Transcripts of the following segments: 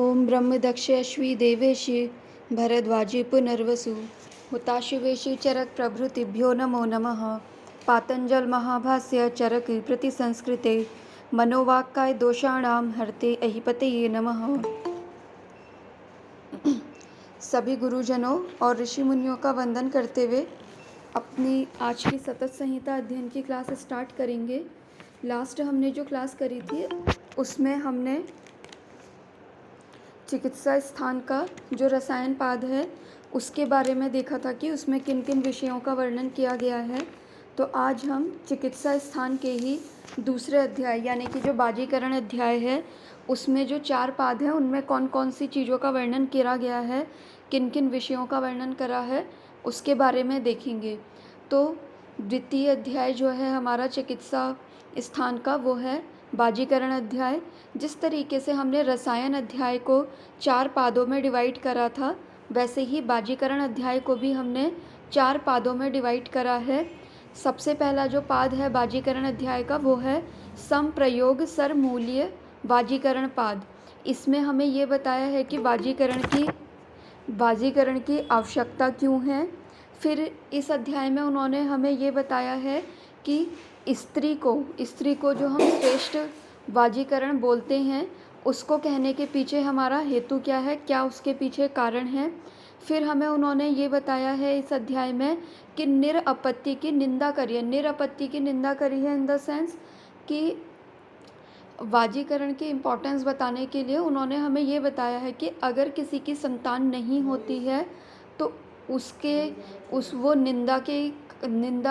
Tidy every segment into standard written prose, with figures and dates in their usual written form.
ओम ब्रह्मदक्षयश्वी देवेशि भरद्वाजे पुनर्वसु हुताशिवेशि चरक प्रभृतिभ्यो नमो नमः। पातंजल महाभाष्य चरक प्रति संस्कृते मनोवाक्काय दोषाणाम हरते अहिपतये नमः। सभी गुरुजनों और ऋषि मुनियों का वंदन करते हुए अपनी आज की सतत संहिता अध्ययन की क्लास स्टार्ट करेंगे। लास्ट हमने जो क्लास करी थी उसमें हमने चिकित्सा स्थान का जो रसायन पाद है उसके बारे में देखा था कि उसमें किन किन विषयों का वर्णन किया गया है। तो आज हम चिकित्सा स्थान के ही दूसरे अध्याय यानी कि जो बाजीकरण अध्याय है उसमें जो 4 पाद हैं उनमें कौन कौन सी चीज़ों का वर्णन किया गया है, किन किन विषयों का वर्णन करा है उसके बारे में देखेंगे। तो द्वितीय अध्याय जो है हमारा चिकित्सा स्थान का वो है बाजीकरण अध्याय। जिस तरीके से हमने रसायन अध्याय को 4 पादों में डिवाइड करा था वैसे ही बाजीकरण अध्याय को भी हमने 4 पादों में डिवाइड करा है। सबसे पहला जो पाद है बाजीकरण अध्याय का वो है संप्रयोग सरमूल्य बाजीकरण पाद। इसमें हमें ये बताया है कि बाजीकरण की आवश्यकता क्यों है। फिर इस अध्याय में उन्होंने हमें ये बताया है कि स्त्री को जो हम श्रेष्ठ बाजीकरण बोलते हैं उसको कहने के पीछे हमारा हेतु क्या है, क्या उसके पीछे कारण है। फिर हमें उन्होंने ये बताया है इस अध्याय में कि निरअपत्ति की निंदा करी है इन द सेंस कि बाजीकरण की इम्पोर्टेंस बताने के लिए उन्होंने हमें ये बताया है कि अगर किसी की संतान नहीं होती है तो वो निंदा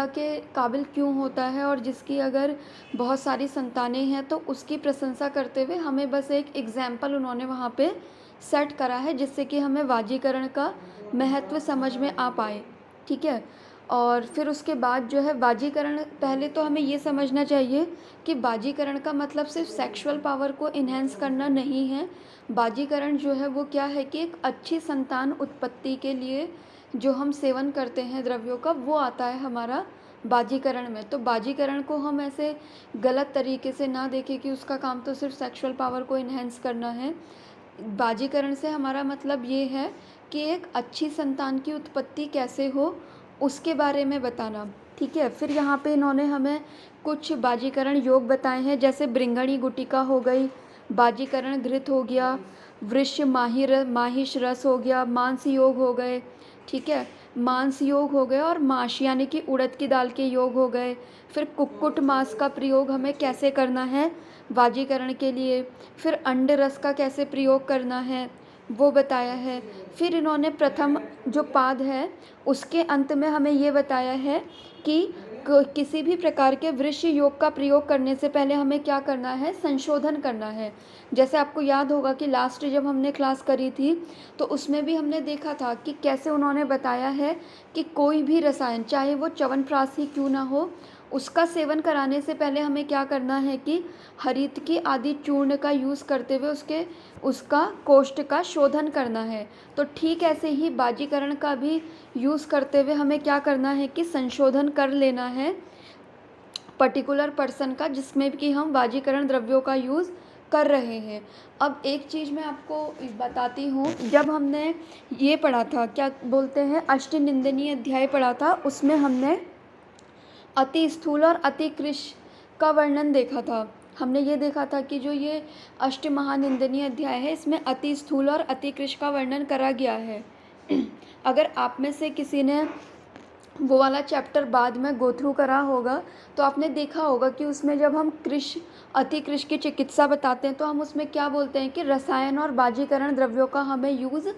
के काबिल क्यों होता है, और जिसकी अगर बहुत सारी संतानें हैं तो उसकी प्रशंसा करते हुए हमें बस एक एग्जाम्पल उन्होंने वहाँ पे सेट करा है जिससे कि हमें बाजीकरण का महत्व समझ में आ पाए। ठीक है। और फिर उसके बाद जो है बाजीकरण, पहले तो हमें ये समझना चाहिए कि बाजीकरण का मतलब सिर्फ सेक्सुअल पावर को इन्हेंस करना नहीं है। बाजीकरण जो है वो क्या है कि एक अच्छी संतान उत्पत्ति के लिए जो हम सेवन करते हैं द्रव्यों का वो आता है हमारा बाजीकरण में। तो बाजीकरण को हम ऐसे गलत तरीके से ना देखें कि उसका काम तो सिर्फ सेक्सुअल पावर को इन्हेंस करना है। बाजीकरण से हमारा मतलब ये है कि एक अच्छी संतान की उत्पत्ति कैसे हो उसके बारे में बताना। ठीक है। फिर यहाँ पे इन्होंने हमें कुछ बाजीकरण योग बताए हैं, जैसे ब्रिंगणी गुटिका हो गई, बाजीकरण घृत हो गया, वृष माहिष रस हो गया, मांस योग हो गए। ठीक है। मांस योग हो गए और माश यानी कि उड़द की दाल के योग हो गए। फिर कुक्कुट मांस का प्रयोग हमें कैसे करना है बाजीकरण के लिए। फिर अंड रस का कैसे प्रयोग करना है वो बताया है। फिर इन्होंने प्रथम जो पाद है उसके अंत में हमें ये बताया है कि किसी भी प्रकार के वृक्ष योग का प्रयोग करने से पहले हमें क्या करना है, संशोधन करना है। जैसे आपको याद होगा कि लास्ट जब हमने क्लास करी थी तो उसमें भी हमने देखा था कि कैसे उन्होंने बताया है कि कोई भी रसायन चाहे वो च्यवनप्राश ही क्यों ना हो उसका सेवन कराने से पहले हमें क्या करना है कि हरितकी आदि चूर्ण का यूज़ करते हुए उसका कोष्ठ का शोधन करना है। तो ठीक ऐसे ही बाजीकरण का भी यूज़ करते हुए हमें क्या करना है कि संशोधन कर लेना है पर्टिकुलर पर्सन का जिसमें कि हम बाजीकरण द्रव्यों का यूज़ कर रहे हैं। अब एक चीज़ मैं आपको बताती हूँ, जब हमने ये पढ़ा था क्या बोलते हैं अष्टनिंदनीय अध्याय पढ़ा था उसमें हमने अति स्थूल और अति कृश का वर्णन देखा था। हमने ये देखा था कि जो ये अष्टमहानिंदनीय अध्याय है इसमें अति स्थूल और अति कृश का वर्णन करा गया है। अगर आप में से किसी ने वो वाला चैप्टर बाद में गो थ्रू करा होगा तो आपने देखा होगा कि उसमें जब हम अति कृश की चिकित्सा बताते हैं तो हम उसमें क्या बोलते हैं कि रसायन और बाजीकरण द्रव्यों का हमें यूज़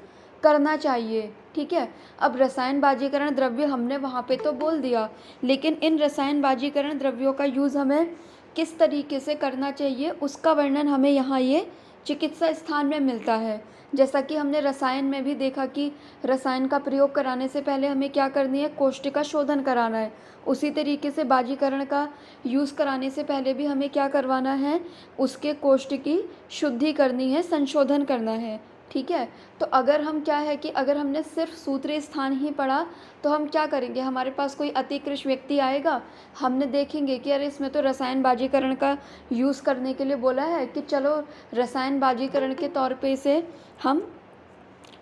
करना चाहिए। ठीक है। अब रसायन बाजीकरण द्रव्य हमने वहाँ पे तो बोल दिया, लेकिन इन रसायन बाजीकरण द्रव्यों का यूज़ हमें किस तरीके से करना चाहिए उसका वर्णन हमें यहाँ ये चिकित्सा स्थान में मिलता है। जैसा कि हमने रसायन में भी देखा कि रसायन का प्रयोग कराने से पहले हमें क्या करनी है, कोष्ठ का शोधन कराना है। उसी तरीके से बाजीकरण का यूज़ कराने से पहले भी हमें क्या करवाना है, उसके कोष्ठ की शुद्धि करनी है, संशोधन करना है। ठीक है। तो अगर हम क्या है कि अगर हमने सिर्फ सूत्रीय स्थान ही पढ़ा तो हम क्या करेंगे, हमारे पास कोई अतिकृष्ट व्यक्ति आएगा, हमने देखेंगे कि अरे इसमें तो रसायन बाजीकरण का यूज़ करने के लिए बोला है कि चलो रसायन बाजीकरण के तौर पे इसे हम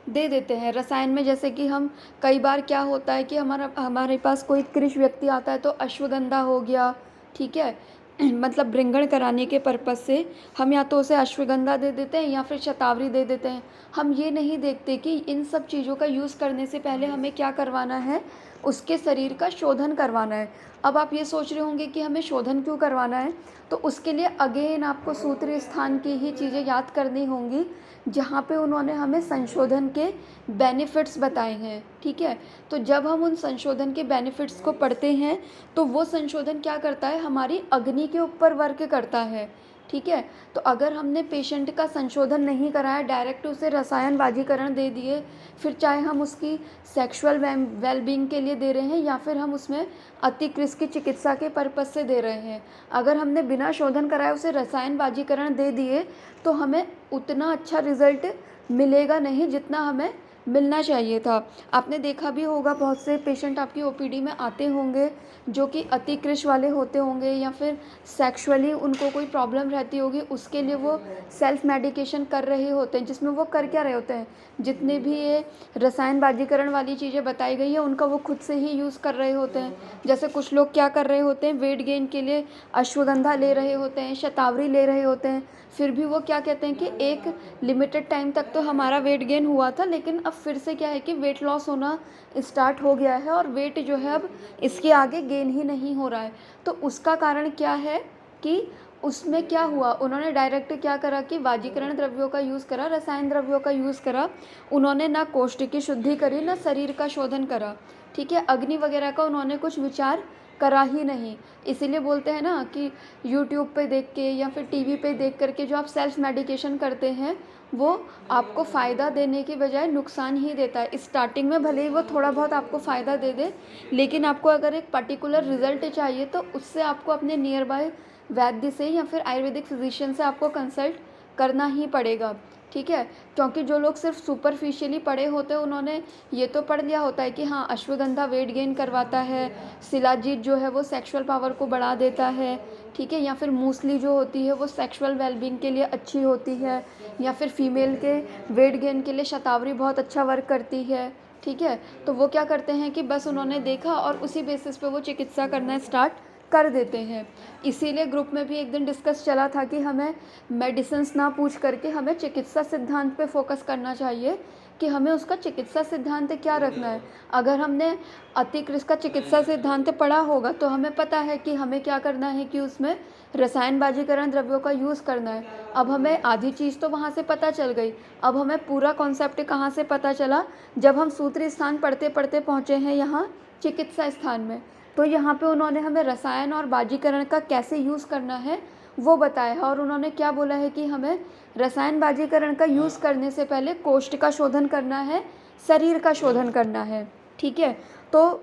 दे देते हैं। रसायन में जैसे कि हम कई बार क्या होता है कि हमारे पास कोई कृषि व्यक्ति आता है तो अश्वगंधा हो गया, ठीक है। मतलब भृंगण कराने के पर्पज़ से हम या तो उसे अश्वगंधा दे देते हैं या फिर शतावरी दे देते हैं। हम ये नहीं देखते कि इन सब चीज़ों का यूज़ करने से पहले हमें क्या करवाना है, उसके शरीर का शोधन करवाना है। अब आप ये सोच रहे होंगे कि हमें शोधन क्यों करवाना है, तो उसके लिए अगेन आपको सूत्रीय स्थान की ही चीज़ें याद करनी होंगी जहाँ पे उन्होंने हमें संशोधन के बेनिफिट्स बताए हैं, ठीक है। तो जब हम उन संशोधन के बेनिफिट्स को पढ़ते हैं तो वो संशोधन क्या करता है, हमारी अग्नि के ऊपर वर्क करता है, ठीक है। तो अगर हमने पेशेंट का संशोधन नहीं कराया, डायरेक्ट उसे रसायन बाजीकरण दे दिए, फिर चाहे हम उसकी सेक्सुअल वेलबींग के लिए दे रहे हैं या फिर हम उसमें अतिकृष्ट की चिकित्सा के पर्पज़ से दे रहे हैं, अगर हमने बिना शोधन कराए उसे रसायन बाजीकरण दे दिए तो हमें उतना अच्छा रिज़ल्ट मिलेगा नहीं जितना हमें मिलना चाहिए था। आपने देखा भी होगा बहुत से पेशेंट आपकी ओपीडी में आते होंगे जो कि अतिकृष्ट वाले होते होंगे या फिर सेक्सुअली उनको कोई प्रॉब्लम रहती होगी, उसके लिए वो सेल्फ मेडिकेशन कर रहे होते हैं, जिसमें वो कर क्या रहे होते हैं, जितने भी ये रसायन बाजीकरण वाली चीज़ें बताई गई है उनका वो खुद से ही यूज़ कर रहे होते हैं। जैसे कुछ लोग क्या कर रहे होते हैं, वेट गेन के लिए अश्वगंधा ले रहे होते हैं, शतावरी ले रहे होते हैं, फिर भी वो क्या कहते हैं कि एक लिमिटेड टाइम तक तो हमारा वेट गेन हुआ था लेकिन अब फिर से क्या है कि वेट लॉस होना स्टार्ट हो गया है और वेट जो है अब इसके आगे गेन ही नहीं हो रहा है। तो उसका कारण क्या है कि उसमें क्या हुआ, उन्होंने डायरेक्ट क्या करा कि बाजीकरण द्रव्यों का यूज़ करा, रसायन द्रव्यों का यूज़ करा, उन्होंने ना कोष्ठ की शुद्धि करी ना शरीर का शोधन करा, ठीक है। अग्नि वगैरह का उन्होंने कुछ विचार करा ही नहीं। इसीलिए बोलते हैं ना कि यूट्यूब पे देख के या फिर टीवी पे देख करके जो आप सेल्फ मेडिकेशन करते हैं वो आपको फ़ायदा देने के बजाय नुकसान ही देता है। स्टार्टिंग में भले ही वो थोड़ा बहुत आपको फ़ायदा दे दे, लेकिन आपको अगर एक पर्टिकुलर रिज़ल्ट चाहिए तो उससे आपको अपने नियर बाय वैद्य से या फिर आयुर्वेदिक फिजिशियन से आपको कंसल्ट करना ही पड़ेगा, ठीक है। क्योंकि जो लोग सिर्फ सुपरफिशियली पढ़े होते हैं उन्होंने ये तो पढ़ लिया होता है कि हाँ अश्वगंधा वेट गेन करवाता है, शिलाजीत जो है वो सेक्सुअल पावर को बढ़ा देता है, ठीक है, या फिर मूसली जो होती है वो सेक्सुअल वेलबींग के लिए अच्छी होती है, या फिर फीमेल के वेट गेन के लिए शतावरी बहुत अच्छा वर्क करती है, ठीक है। तो वो क्या करते हैं कि बस उन्होंने देखा और उसी बेसिस पे वो चिकित्सा करना स्टार्ट कर देते हैं। इसीलिए ग्रुप में भी एक दिन डिस्कस चला था कि हमें मेडिसिन्स ना पूछ करके हमें चिकित्सा सिद्धांत पे फोकस करना चाहिए कि हमें उसका चिकित्सा सिद्धांत क्या रखना है। अगर हमने अतिकृष्ट का चिकित्सा सिद्धांत पढ़ा होगा तो हमें पता है कि हमें क्या करना है कि उसमें रसायन बाजीकरण द्रव्यों का यूज़ करना है। अब हमें आधी चीज़ तो वहाँ से पता चल गई, अब हमें पूरा कॉन्सेप्ट कहाँ से पता चला, जब हम सूत्री स्थान पढ़ते पढ़ते पहुँचे हैं यहाँ चिकित्सा स्थान में। तो यहाँ पे उन्होंने हमें रसायन और बाजीकरण का कैसे यूज़ करना है वो बताया है और उन्होंने क्या बोला है कि हमें रसायन बाजीकरण का यूज़ करने से पहले कोष्ठ का शोधन करना है, शरीर का शोधन करना है, ठीक है। तो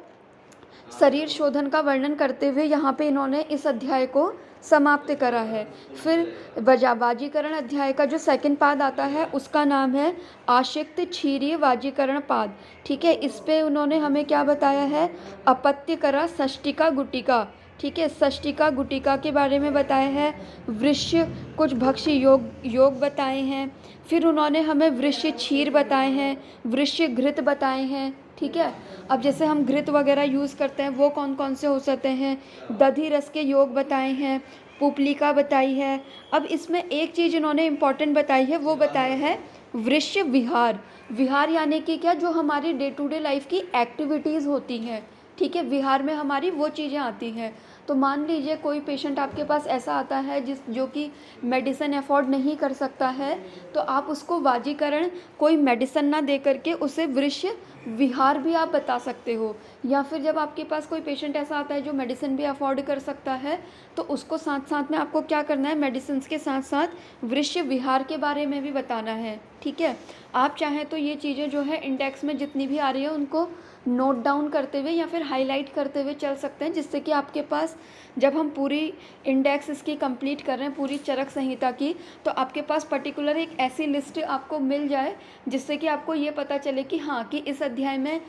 शरीर शोधन का वर्णन करते हुए यहाँ पे इन्होंने इस अध्याय को समाप्त करा है। फिर वाजीकरण अध्याय का जो सेकंड पाद आता है उसका नाम है आशिक्त क्षीरीय वाजीकरण पाद, ठीक है। इस पे उन्होंने हमें क्या बताया है, अपत्यकरा षष्टिका गुटिका, ठीक है, षष्टिका गुटिका के बारे में बताया है, वृश्य कुछ भक्ष्य योग बताए हैं, फिर उन्होंने हमें वृश्य क्षीर बताए हैं, वृश्य घृत बताए हैं, ठीक है। अब जैसे हम घृत वगैरह यूज़ करते हैं वो कौन कौन से हो सकते हैं, दधी रस के योग बताए हैं, पुपलिका बताई है। अब इसमें एक चीज़ इन्होंने इम्पॉर्टेंट बताई है, वो बताया है वृश्य विहार। विहार यानी कि क्या, जो हमारी डे टू डे लाइफ की एक्टिविटीज़ होती हैं, ठीक है, विहार में हमारी वो चीज़ें आती हैं। तो मान लीजिए कोई पेशेंट आपके पास ऐसा आता है जो कि मेडिसिन अफोर्ड नहीं कर सकता है, तो आप उसको वाजीकरण कोई मेडिसिन ना दे करके उसे वृश्य विहार भी आप बता सकते हो। या फिर जब आपके पास कोई पेशेंट ऐसा आता है जो मेडिसिन भी अफोर्ड कर सकता है, तो उसको साथ साथ में आपको क्या करना है, मेडिसिन के साथ साथ वृश्य विहार के बारे में भी बताना है, ठीक है। आप चाहें तो ये चीज़ें जो है इंडेक्स में जितनी भी आ रही है उनको नोट डाउन करते हुए या फिर हाईलाइट करते हुए चल सकते हैं, जिससे कि आपके पास पास जब हम पूरी इंडेक्स इसकी कंप्लीट कर रहे हैं पूरी चरक संहिता की, तो आपके पास पर्टिकुलर एक ऐसी लिस्ट आपको मिल जाए जिससे कि आपको ये पता चले कि हाँ कि इस अध्याय में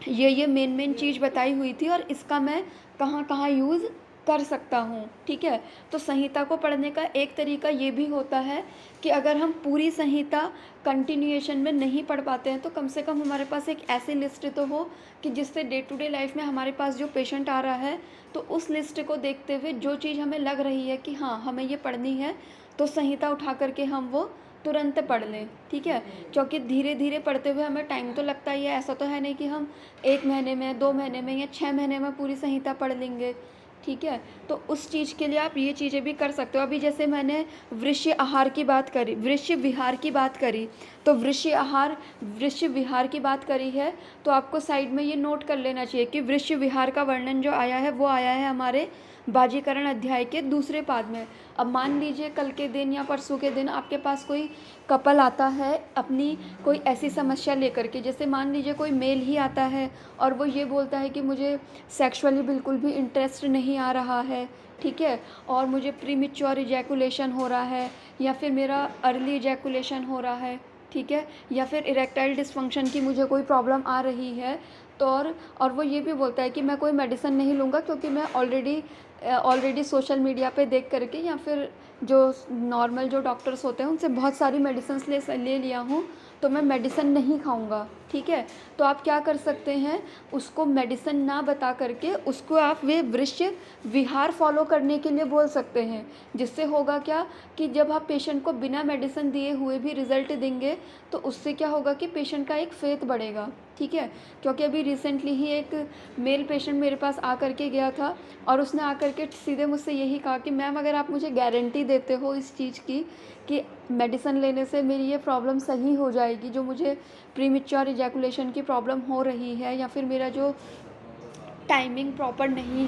ये मेन चीज़ बताई हुई थी और इसका मैं कहाँ कहाँ यूज़ कर सकता हूँ। ठीक है, तो संहिता को पढ़ने का एक तरीका ये भी होता है कि अगर हम पूरी संहिता कंटिन्यूएशन में नहीं पढ़ पाते हैं तो कम से कम हमारे पास एक ऐसी लिस्ट तो हो कि जिससे डे टू डे लाइफ में हमारे पास जो पेशेंट आ रहा है तो उस लिस्ट को देखते हुए जो चीज़ हमें लग रही है कि हाँ हमें ये पढ़नी है, तो संहिता उठा करके हम वो तुरंत पढ़ लें। ठीक है, क्योंकि धीरे धीरे पढ़ते हुए हमें टाइम तो लगता ही है, ऐसा तो है नहीं कि हम 1 महीने में, 2 महीने में या 6 महीने में पूरी संहिता पढ़ लेंगे। ठीक है, तो उस चीज़ के लिए आप ये चीज़ें भी कर सकते हो। अभी जैसे मैंने वृश्य आहार की बात करी, वृश्य विहार की बात करी, तो वृश्य आहार वृश्य विहार की बात करी है तो आपको साइड में ये नोट कर लेना चाहिए कि वृश्य विहार का वर्णन जो आया है वो आया है हमारे बाजीकरण अध्याय के दूसरे पाद में। अब मान लीजिए कल के दिन या परसों के दिन आपके पास कोई कपल आता है अपनी कोई ऐसी समस्या लेकर के, जैसे मान लीजिए कोई मेल ही आता है और वो ये बोलता है कि मुझे सेक्सुअली बिल्कुल भी इंटरेस्ट नहीं आ रहा है। ठीक है, और मुझे प्रीमेच्योर इजैकुलेशन हो रहा है या फिर मेरा अर्ली इजैकुलेशन हो रहा है। ठीक है, या फिर इरेक्टाइल डिसफंक्शन की मुझे कोई प्रॉब्लम आ रही है, तो और वो ये भी बोलता है कि मैं कोई मेडिसिन नहीं लूँगा क्योंकि मैं ऑलरेडी सोशल मीडिया पे देख करके या फिर जो नॉर्मल जो डॉक्टर्स होते हैं उनसे बहुत सारी मेडिसिन्स ले लिया हूँ, तो मैं मेडिसिन नहीं खाऊंगा। ठीक है, तो आप क्या कर सकते हैं, उसको मेडिसिन ना बता करके उसको आप वे वृश्य विहार फॉलो करने के लिए बोल सकते हैं, जिससे होगा क्या कि जब आप पेशेंट को बिना मेडिसिन दिए हुए भी रिज़ल्ट देंगे तो उससे क्या होगा कि पेशेंट का एक फेथ बढ़ेगा। ठीक है, क्योंकि अभी रिसेंटली ही एक मेल पेशेंट मेरे पास आ करके गया था और उसने आ करके सीधे मुझसे यही कहा कि मैम अगर आप मुझे गारंटी देते हो इस चीज़ की कि मेडिसिन लेने से मेरी ये प्रॉब्लम सही हो जाएगी, जो मुझे प्रीमेच्योर इजैकुलेशन की प्रॉब्लम हो रही है या फिर मेरा जो टाइमिंग प्रॉपर नहीं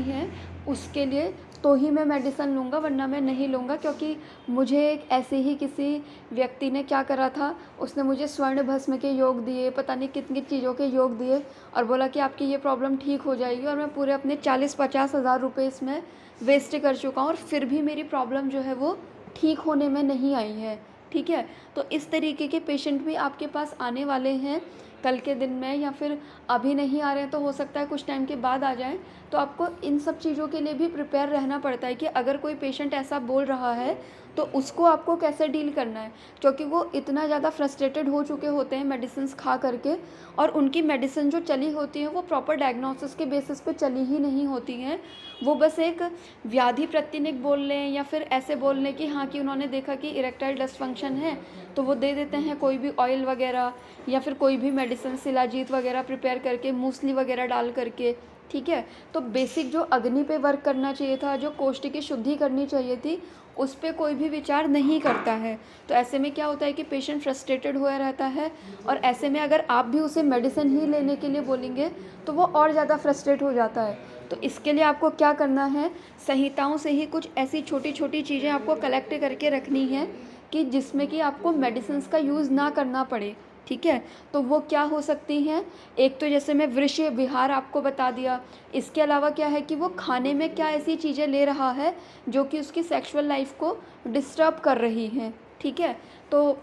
है उसके लिए, तो ही मैं मेडिसिन लूँगा, वरना मैं नहीं लूँगा। क्योंकि मुझे एक ऐसे ही किसी व्यक्ति ने क्या करा था, उसने मुझे स्वर्ण भस्म के योग दिए, पता नहीं कितनी चीज़ों के योग दिए और बोला कि आपकी ये प्रॉब्लम ठीक हो जाएगी, और मैं पूरे अपने 40-50 हज़ार रुपये इसमें वेस्ट कर चुका हूँ और फिर भी मेरी प्रॉब्लम जो है वो ठीक होने में नहीं आई है। ठीक है, तो इस तरीके के पेशेंट भी आपके पास आने वाले हैं कल के दिन में, या फिर अभी नहीं आ रहे हैं तो हो सकता है कुछ टाइम के बाद आ जाएं। तो आपको इन सब चीज़ों के लिए भी प्रिपेयर रहना पड़ता है कि अगर कोई पेशेंट ऐसा बोल रहा है तो उसको आपको कैसे डील करना है, क्योंकि वो इतना ज़्यादा फ्रस्ट्रेटेड हो चुके होते हैं मेडिसिन्स खा करके, और उनकी मेडिसिन जो चली होती है वो प्रॉपर डायग्नोसिस के बेसिस पे चली ही नहीं होती हैं। वो बस एक व्याधि प्रतिनिक बोल लें या फिर ऐसे बोल लें कि हाँ कि उन्होंने देखा कि इरेक्टाइल डिसफंक्शन है तो वो दे देते हैं कोई भी ऑयल वगैरह या फिर कोई भी मेडिसिन शिलाजीत वगैरह प्रिपेयर करके, मूसली वगैरह डाल करके। ठीक है, तो बेसिक जो अग्नि पे वर्क करना चाहिए था, जो कोष्ठ की शुद्धि करनी चाहिए थी, उस पे कोई भी विचार नहीं करता है। तो ऐसे में क्या होता है कि पेशेंट फ्रस्ट्रेटेड हुआ रहता है, और ऐसे में अगर आप भी उसे मेडिसिन ही लेने के लिए बोलेंगे तो वो और ज़्यादा फ्रस्ट्रेट हो जाता है। तो इसके लिए आपको क्या करना है, संहिताओं से ही कुछ ऐसी छोटी छोटी चीज़ें आपको कलेक्ट करके रखनी है कि जिसमें कि आपको मेडिसिन्स का यूज़ ना करना पड़े। ठीक है, तो वो क्या हो सकती हैं, एक तो जैसे मैं वृश्य विहार आपको बता दिया, इसके अलावा क्या है कि वो खाने में क्या ऐसी चीज़ें ले रहा है जो कि उसकी सेक्सुअल लाइफ को डिस्टर्ब कर रही हैं। ठीक है, तो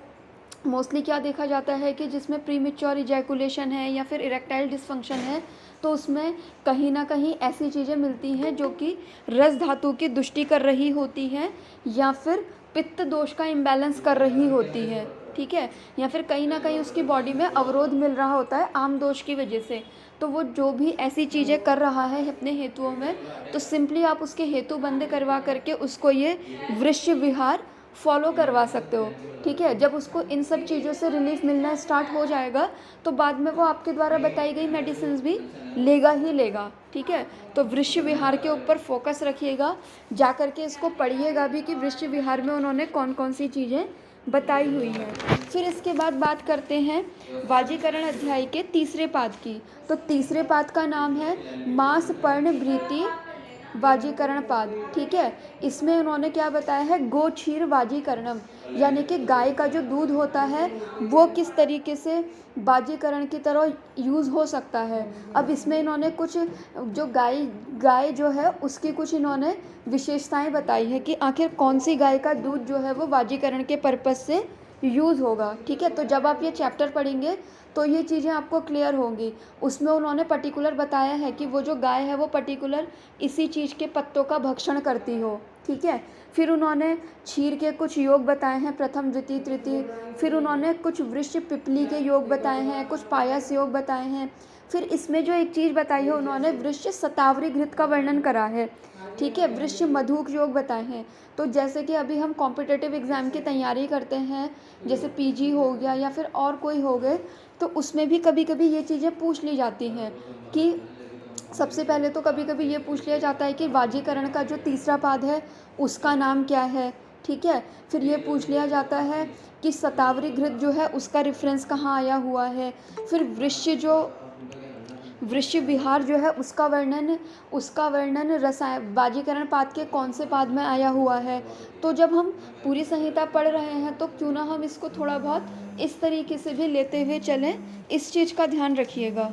मोस्टली क्या देखा जाता है कि जिसमें प्रीमेच्योर इजैकुलेशन है या फिर इरेक्टाइल डिसफंक्शन है, तो उसमें कहीं ना कहीं ऐसी चीज़ें मिलती हैं जो कि रस धातु की दुष्टि कर रही होती हैं या फिर पित्त दोष का इम्बैलेंस कर रही होती है। ठीक है, या फिर कहीं ना कहीं उसकी बॉडी में अवरोध मिल रहा होता है आम दोष की वजह से। तो वो जो भी ऐसी चीज़ें कर रहा है अपने हेतुओं में, तो सिंपली आप उसके हेतु बंद करवा करके उसको ये वृश्य विहार फॉलो करवा सकते हो। ठीक है, जब उसको इन सब चीज़ों से रिलीफ मिलना स्टार्ट हो जाएगा तो बाद में वो आपके द्वारा बताई गई मेडिसिन भी लेगा ही लेगा। ठीक है, तो वृश्य विहार के ऊपर फोकस रखिएगा, जा कर के इसको पढ़िएगा भी कि वृश्य विहार में उन्होंने कौन कौन सी चीज़ें बताई हुई हैं। फिर इसके बाद बात करते हैं वाजीकरण अध्याय के तीसरे पाद की। तो तीसरे पाद का नाम है मांस पर्ण भृति वाजीकरण पाद, ठीक है। इसमें उन्होंने क्या बताया है, गो क्षीर वाजीकरणम, यानी कि गाय का जो दूध होता है वो किस तरीके से बाजीकरण की तरह यूज़ हो सकता है। अब इसमें इन्होंने कुछ जो गाय गाय जो है उसकी कुछ इन्होंने विशेषताएं बताई है कि आखिर कौन सी गाय का दूध जो है वो बाजीकरण के पर्पज़ से यूज़ होगा, ठीक है। तो जब आप ये चैप्टर पढ़ेंगे तो ये चीज़ें आपको क्लियर होंगी। उसमें उन्होंने पर्टिकुलर बताया है कि वो जो गाय है वो पर्टिकुलर इसी चीज़ के पत्तों का भक्षण करती हो, ठीक है। फिर उन्होंने क्षीर के कुछ योग बताए हैं, प्रथम द्वितीय तृतीय। फिर उन्होंने कुछ वृक्ष पिपली के योग बताए हैं, कुछ पायस योग बताए हैं। फिर इसमें जो एक चीज़ बताई है उन्होंने वृक्ष शतावरी घृत का वर्णन करा है, ठीक है। वृक्ष मधुक योग बताए हैं। तो जैसे कि अभी हम कॉम्पिटिटिव एग्ज़ाम की तैयारी करते हैं, जैसे पीजी हो गया या फिर और कोई हो गए, तो उसमें भी कभी कभी ये चीज़ें पूछ ली जाती हैं कि सबसे पहले तो कभी कभी ये पूछ लिया जाता है कि वाजीकरण का जो तीसरा पाद है उसका नाम क्या है, ठीक है। फिर ये पूछ लिया जाता है कि शतावरी घृत जो है उसका रेफरेंस कहाँ आया हुआ है। फिर वृक्ष विहार जो है उसका वर्णन वाजीकरण पाद के कौन से पाद में आया हुआ है। तो जब हम पूरी संहिता पढ़ रहे हैं तो क्यों ना हम इसको थोड़ा बहुत इस तरीके से भी लेते हुए चलें, इस चीज़ का ध्यान रखिएगा।